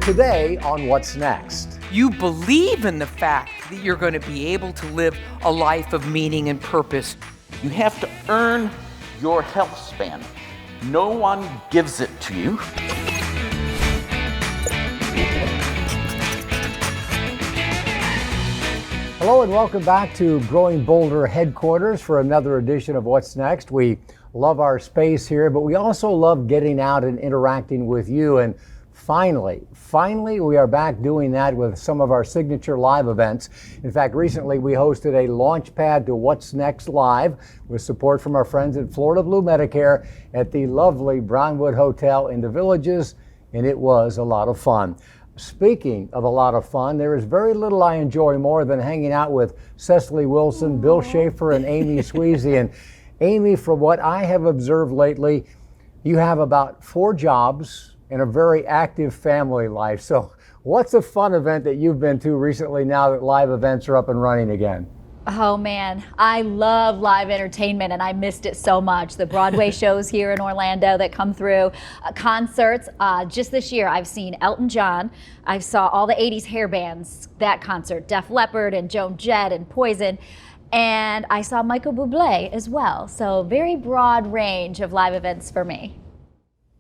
Today on What's Next. You believe in the fact that you're going to be able to live a life of meaning and purpose. You have to earn your health span. No one gives it to you. Hello and welcome back to Growing Bolder headquarters for another edition of What's Next. We love our space here, but we also love getting out and interacting with you. And finally, we are back doing that with some of our signature live events. In fact, recently we hosted a Launchpad to What's Next Live with support from our friends at Florida Blue Medicare at the lovely Brownwood Hotel in the Villages, and it was a lot of fun. Speaking of a lot of fun, there is very little I enjoy more than hanging out with Cecily Wilson, Bill Schaefer, and Amy Sweezy. And Amy, from what I have observed lately, you have about 4 jobs and a very active family life. So what's a fun event that you've been to recently now that live events are up and running again? Oh man, I love live entertainment and I missed it so much. The Broadway shows here in Orlando that come through, concerts. Just this year I've seen Elton John. I saw all the 80s hair bands, that concert, Def Leppard and Joan Jett and Poison. And I saw Michael Bublé as well. So very broad range of live events for me.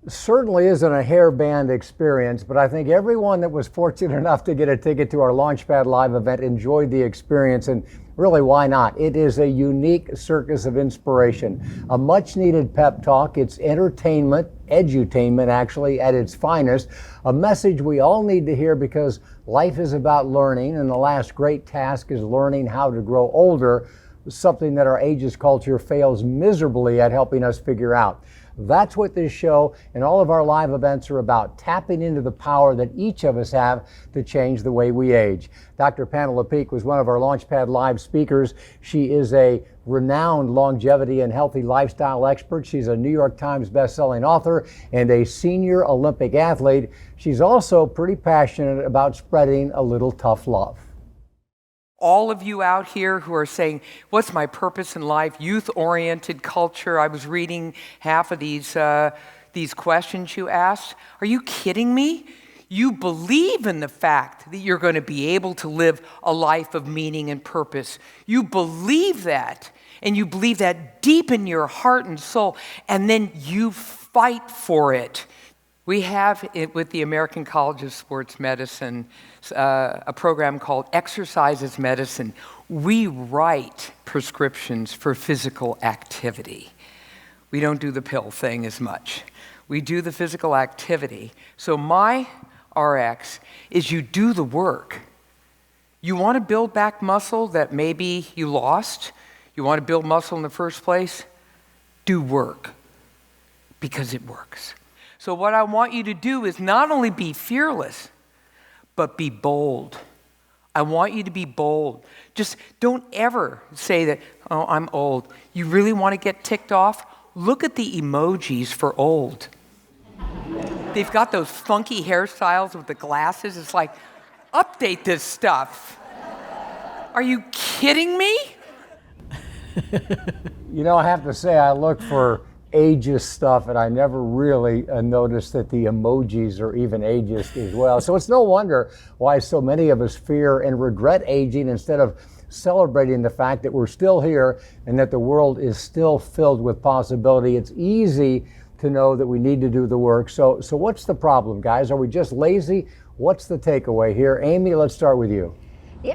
Certainly isn't a hair band experience, but I think everyone that was fortunate enough to get a ticket to our Launchpad live event enjoyed the experience, and really, why not? It is a unique circus of inspiration, a much needed pep talk. It's entertainment, edutainment actually at its finest, a message we all need to hear because life is about learning, and the last great task is learning how to grow older, something that our ageist culture fails miserably at helping us figure out. That's what this show and all of our live events are about, tapping into the power that each of us have to change the way we age. Dr. Pamela Peeke was one of our Launchpad Live speakers. She is a renowned longevity and healthy lifestyle expert. She's a New York Times best-selling author and a senior Olympic athlete. She's also pretty passionate about spreading a little tough love. All of you out here who are saying, what's my purpose in life? Youth-oriented culture. I was reading half of these questions you asked. Are you kidding me? You believe in the fact that you're going to be able to live a life of meaning and purpose. You believe that, and you believe that deep in your heart and soul, and then you fight for it. We have it with the American College of Sports Medicine, a program called Exercise as Medicine. We write prescriptions for physical activity. We don't do the pill thing as much. We do the physical activity. So my RX is you do the work. You want to build back muscle that maybe you lost? You want to build muscle in the first place? Do work, because it works. So what I want you to do is not only be fearless, but be bold. I want you to be bold. Just don't ever say that, oh, I'm old. You really want to get ticked off? Look at the emojis for old. They've got those funky hairstyles with the glasses. It's like, update this stuff. Are you kidding me? You know, I have to say, I look for ageist stuff, and I never really noticed that the emojis are even ageist as well. So it's no wonder why so many of us fear and regret aging instead of celebrating the fact that we're still here and that the world is still filled with possibility. It's easy to know that we need to do the work. So what's the problem, guys? Are we just lazy? What's the takeaway here? Amy, let's start with you.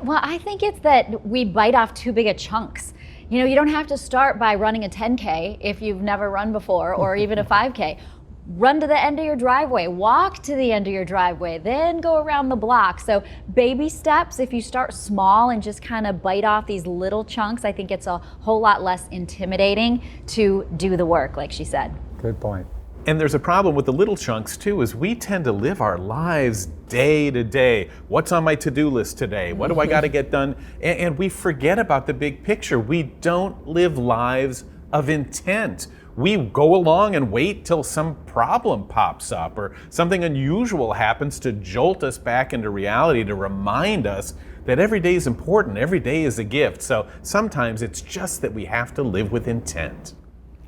Well, I think it's that we bite off too big of chunks. You know, you don't have to start by running a 10K if you've never run before, or even a 5K. Run to the end of your driveway, walk to the end of your driveway, then go around the block. So baby steps, if you start small and just kind of bite off these little chunks, I think it's a whole lot less intimidating to do the work, like she said. Good point. And there's a problem with the little chunks too, is we tend to live our lives day to day. What's on my to-do list today? What do I got to get done? And we forget about the big picture. We don't live lives of intent. We go along and wait till some problem pops up or something unusual happens to jolt us back into reality, to remind us that every day is important, every day is a gift. So sometimes it's just that we have to live with intent.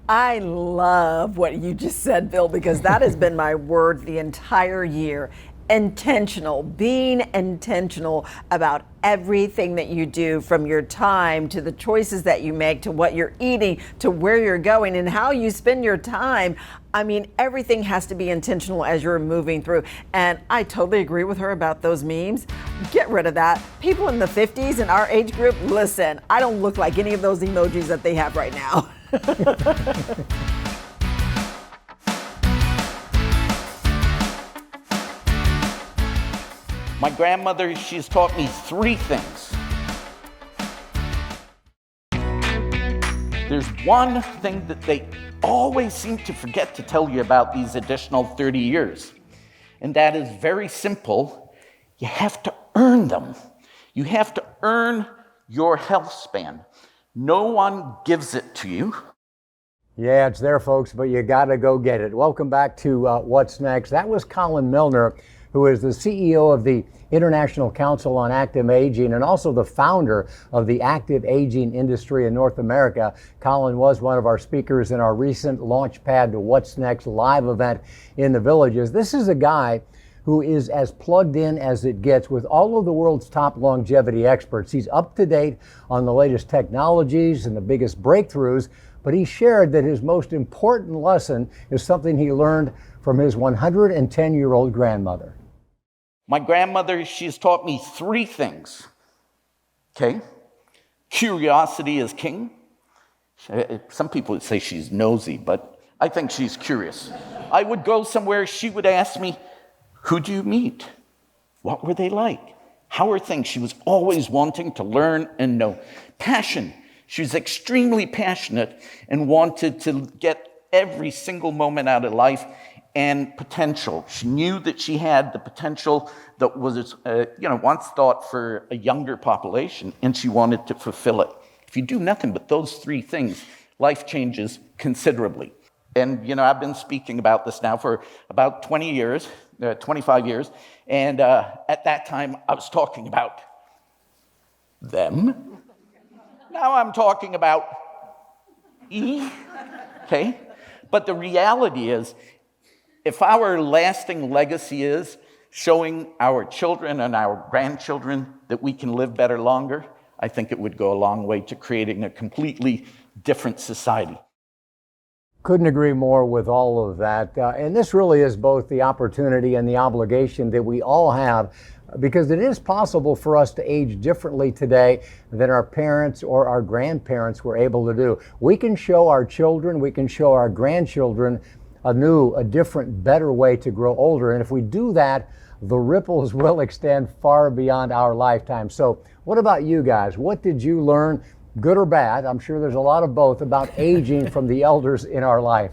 I love what you just said, Bill, because that has been my word the entire year. intentional, being intentional about everything that you do, from your time to the choices that you make to what you're eating to where you're going and how you spend your time. I mean, everything has to be intentional as you're moving through. And I totally agree with her about those memes. Get rid of that. People in the 50s in our age group, listen, I don't look like any of those emojis that they have right now. My grandmother, she's taught me 3 things. There's one thing that they always seem to forget to tell you about these additional 30 years, and that is very simple. You have to earn them. You have to earn your health span. No one gives it to you. Yeah, it's there, folks, but you got to go get it. Welcome back to What's Next. That was Colin Milner, who is the CEO of the International Council on Active Aging and also the founder of the active aging industry in North America. Colin was one of our speakers in our recent Launchpad to What's Next live event in the Villages. This is a guy who is as plugged in as it gets with all of the world's top longevity experts. He's up to date on the latest technologies and the biggest breakthroughs, but he shared that his most important lesson is something he learned from his 110-year-old grandmother. My grandmother, she's taught me 3 things, okay? Curiosity is king. Some people would say she's nosy, but I think she's curious. I would go somewhere, she would ask me, who'd you meet? What were they like? How are things? She was always wanting to learn and know. Passion. She was extremely passionate and wanted to get every single moment out of life. And potential. She knew that she had the potential that was, once thought for a younger population, and she wanted to fulfill it. If you do nothing but those 3 things, life changes considerably. And, I've been speaking about this now for about 25 years, and at that time, I was talking about them. Now I'm talking about okay? But the reality is, if our lasting legacy is showing our children and our grandchildren that we can live better longer, I think it would go a long way to creating a completely different society. Couldn't agree more with all of that. And this really is both the opportunity and the obligation that we all have, because it is possible for us to age differently today than our parents or our grandparents were able to do. We can show our children, we can show our grandchildren a different, better way to grow older. And if we do that, the ripples will extend far beyond our lifetime. So what about you guys? What did you learn, good or bad? I'm sure there's a lot of both, about aging from the elders in our life.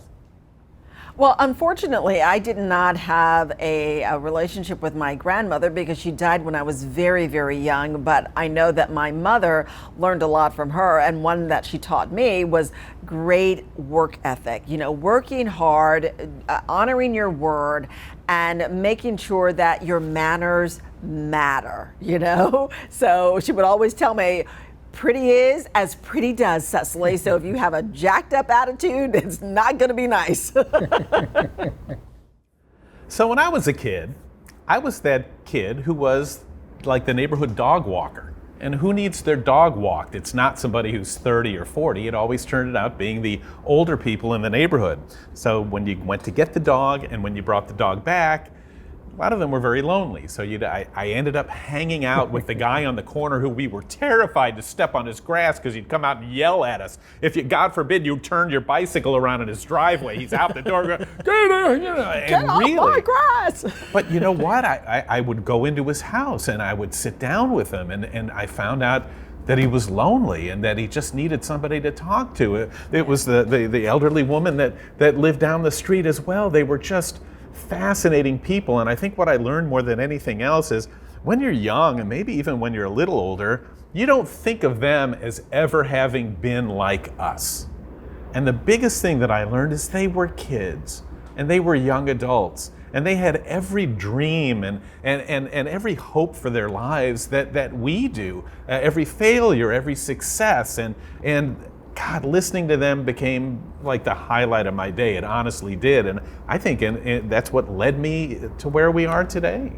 Well, unfortunately, I did not have a relationship with my grandmother because she died when I was very, very young. But I know that my mother learned a lot from her. And one that she taught me was great work ethic, working hard, honoring your word, and making sure that your manners matter, So she would always tell me, pretty is as pretty does, Cecily. So if you have a jacked up attitude, it's not going to be nice. So when I was a kid, I was that kid who was like the neighborhood dog walker. And who needs their dog walked? It's not somebody who's 30 or 40. It always turned out being the older people in the neighborhood. So when you went to get the dog and when you brought the dog back, a lot of them were very lonely. So I ended up hanging out with the guy on the corner who we were terrified to step on his grass because he'd come out and yell at us. If you, God forbid, you turned your bicycle around in his driveway, he's out the door going, Get off my grass! But you know what? I would go into his house and I would sit down with him, and I found out that he was lonely and that he just needed somebody to talk to. It was the elderly woman that lived down the street as well. They were just fascinating people. And I think what I learned more than anything else is when you're young, and maybe even when you're a little older, you don't think of them as ever having been like us. And the biggest thing that I learned is they were kids and they were young adults and they had every dream and every hope for their lives that we do, every failure, every success. And God, listening to them became like the highlight of my day. It honestly did. And I think that's what led me to where we are today.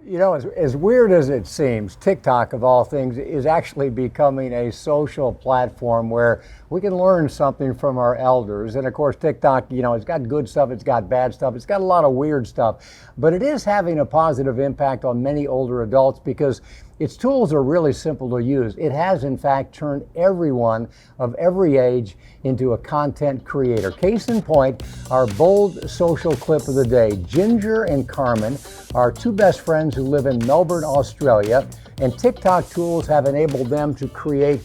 You know, as weird as it seems, TikTok, of all things, is actually becoming a social platform where we can learn something from our elders. And of course, TikTok, you know, it's got good stuff, it's got bad stuff, it's got a lot of weird stuff. But it is having a positive impact on many older adults because its tools are really simple to use. It has, in fact, turned everyone of every age into a content creator. Case in point, our bold social clip of the day. Ginger and Carmen are two best friends who live in Melbourne, Australia, and TikTok tools have enabled them to create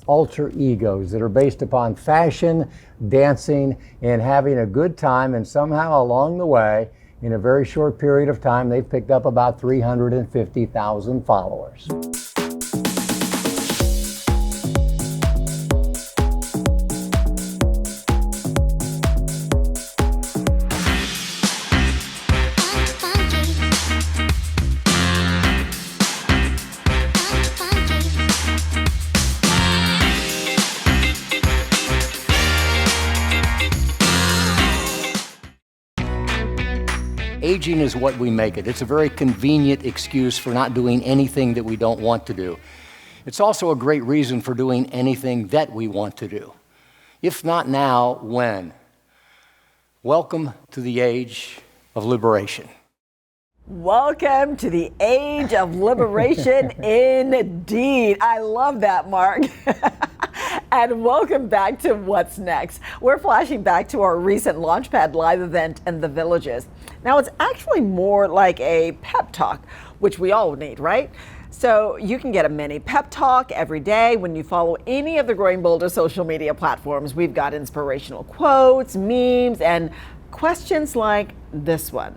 alter egos that are based upon fashion, dancing, and having a good time. And somehow along the way, in a very short period of time, they've picked up about 350,000 followers. Aging is what we make it. It's a very convenient excuse for not doing anything that we don't want to do. It's also a great reason for doing anything that we want to do. If not now, when? Welcome to the age of liberation. Welcome to the age of liberation indeed. I love that, Mark. And welcome back to What's Next. We're flashing back to our recent Launchpad live event in the Villages. Now, it's actually more like a pep talk, which we all need, right? So you can get a mini pep talk every day when you follow any of the Growing Bolder social media platforms. We've got inspirational quotes, memes, and questions like this one.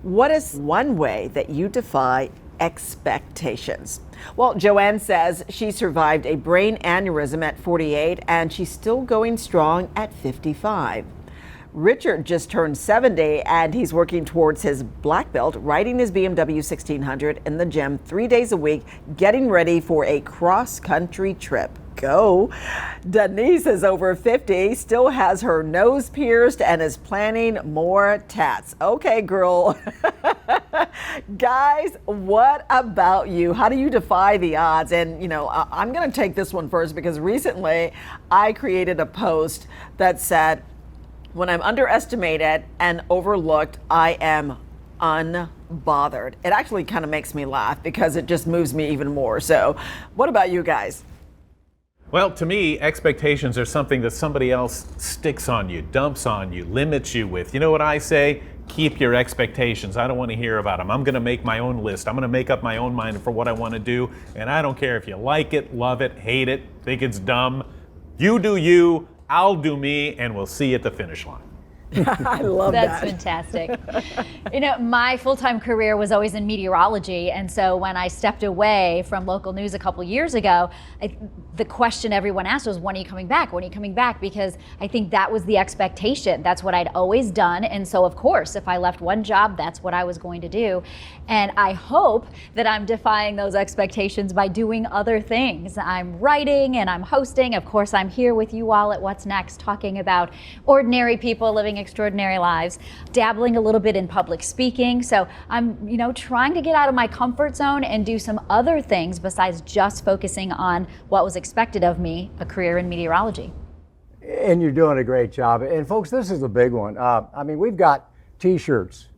What is one way that you defy expectations? Well, Joanne says she survived a brain aneurysm at 48 and she's still going strong at 55. Richard just turned 70 and he's working towards his black belt, riding his BMW 1600 in the gym 3 days a week, getting ready for a cross-country trip. Go. Denise is over 50, still has her nose pierced and is planning more tats. Okay, girl. Guys, what about you? How do you defy the odds? And, you know, I'm going to take this one first because recently I created a post that said, when I'm underestimated and overlooked, I am unbothered. It actually kind of makes me laugh because it just moves me even more. So what about you guys? Well, to me, expectations are something that somebody else sticks on you, dumps on you, limits you with. You know what I say? Keep your expectations. I don't want to hear about them. I'm going to make my own list. I'm going to make up my own mind for what I want to do. And I don't care if you like it, love it, hate it, think it's dumb. You do you, I'll do me, and we'll see you at the finish line. I love That's that. fantastic. You know, my full-time career was always in meteorology, and so when I stepped away from local news a couple years ago, the question everyone asked was, when are you coming back? When are you coming back? Because I think that was the expectation. That's what I'd always done, and so of course, if I left one job, that's what I was going to do. And I hope that I'm defying those expectations by doing other things. I'm writing and I'm hosting. Of course, I'm here with you all at What's Next, talking about ordinary people living extraordinary lives, dabbling a little bit in public speaking. So I'm, you know, trying to get out of my comfort zone and do some other things besides just focusing on what was expected of me, a career in meteorology. And you're doing a great job. And folks, this is the big one. I mean, we've got t-shirts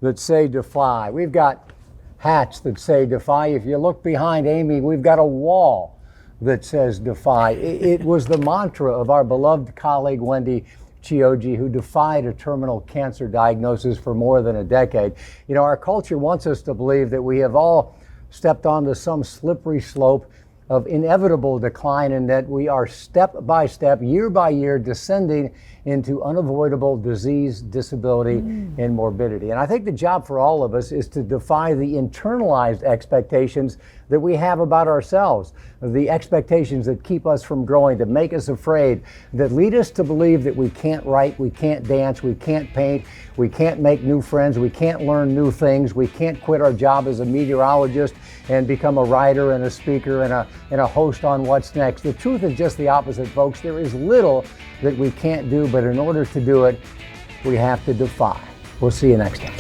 that say defy. We've got hats that say defy. If you look behind Amy, we've got a wall that says defy. It was the mantra of our beloved colleague, Wendy Chioji, who defied a terminal cancer diagnosis for more than a decade. You know, our culture wants us to believe that we have all stepped onto some slippery slope of inevitable decline and that we are step by step, year by year, descending into unavoidable disease, disability, and morbidity. And I think the job for all of us is to defy the internalized expectations that we have about ourselves, the expectations that keep us from growing, that make us afraid, that lead us to believe that we can't write, we can't dance, we can't paint, we can't make new friends, we can't learn new things, we can't quit our job as a meteorologist and become a writer and a speaker and a host on What's Next. The truth is just the opposite, folks. There is little that we can't do, but in order to do it, we have to defy. We'll see you next time.